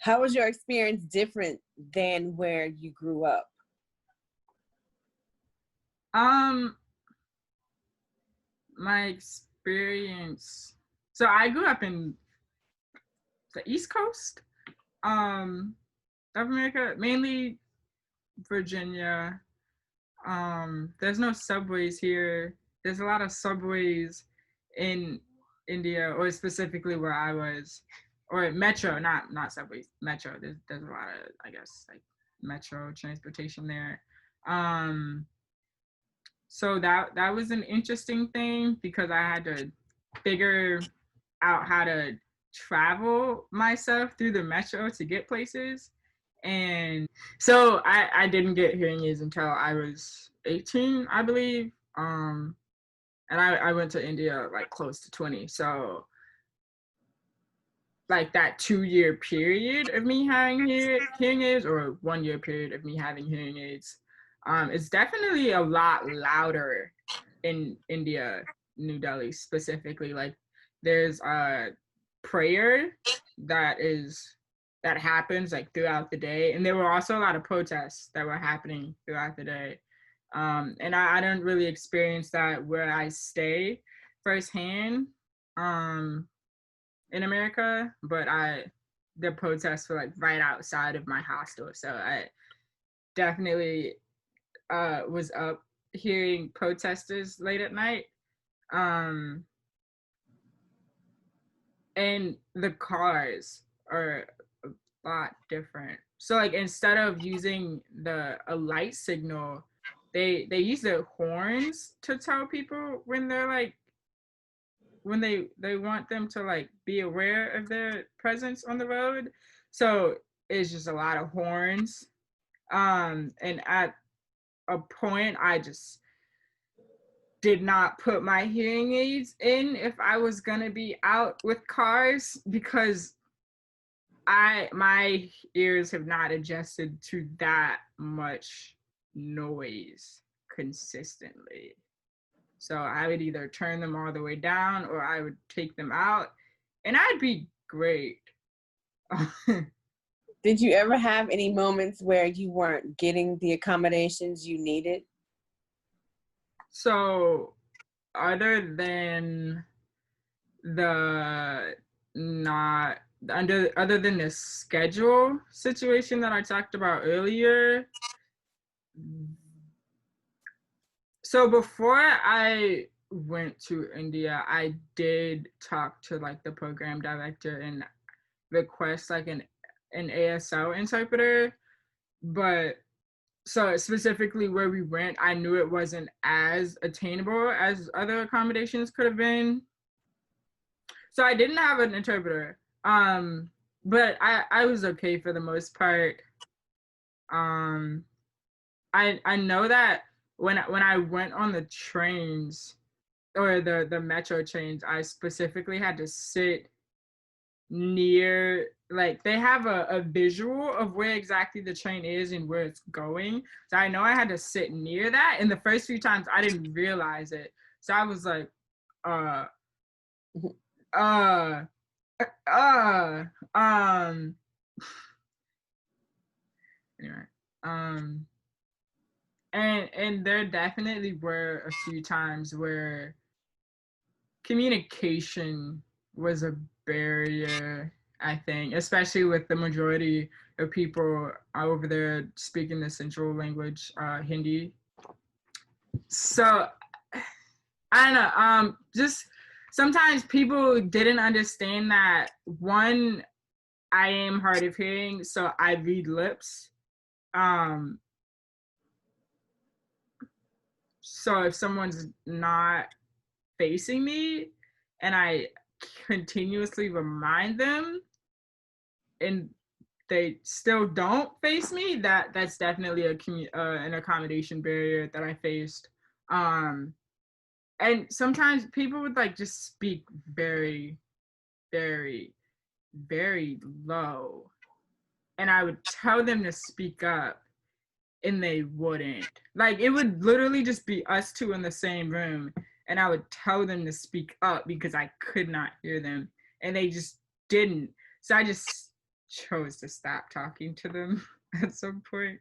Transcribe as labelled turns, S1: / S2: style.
S1: How was your experience different than where you grew up?
S2: My experience. So I grew up in the East Coast of America, mainly Virginia. There's no subways here. There's a lot of subways in India, or specifically where I was, or metro, not subways, metro. There's a lot of, I guess, like metro transportation there. So that was an interesting thing because I had to figure out how to travel myself through the metro to get places. And so I didn't get hearing aids until I was 18, I believe. And I went to India like close to 20. So like that 2-year period of me having hearing aids, or 1-year period of me having hearing aids, it's definitely a lot louder in India, New Delhi specifically. Like there's a prayer that happens like throughout the day, and there were also a lot of protests that were happening throughout the day. And I don't really experience that where I stay firsthand in America, but the protests were like right outside of my hostel, so I definitely was up hearing protesters late at night. And the cars are a lot different. So like instead of using a light signal, they use their horns to tell people when they're like, when they want them to like be aware of their presence on the road. So it's just a lot of horns. And at a point I just did not put my hearing aids in if I was gonna be out with cars, because my ears have not adjusted to that much noise consistently. So I would either turn them all the way down or I would take them out, and I'd be great.
S1: Did you ever have any moments where you weren't getting the accommodations you needed?
S2: So other than the not other than the schedule situation that I talked about earlier, so before I went to India, I did talk to like the program director and request like an ASL interpreter, but so specifically where we went, I knew it wasn't as attainable as other accommodations could have been. So I didn't have an interpreter, but I was okay for the most part. I know that when I went on the trains, or the metro trains, I specifically had to sit near, like they have a visual of where exactly the train is and where it's going. So I know I had to sit near that, and the first few times I didn't realize it. So I was like, anyway, and there definitely were a few times where communication was a barrier, I think, especially with the majority of people over there speaking the central language, Hindi. So I don't know, just sometimes people didn't understand that, one, I am hard of hearing, so I read lips. So if someone's not facing me and I continuously remind them and they still don't face me, that's definitely an accommodation barrier that I faced. And sometimes people would like just speak very, very, very low, and I would tell them to speak up and they wouldn't. Like it would literally just be us two in the same room, and I would tell them to speak up because I could not hear them, and they just didn't. So I just chose to stop talking to them at some point.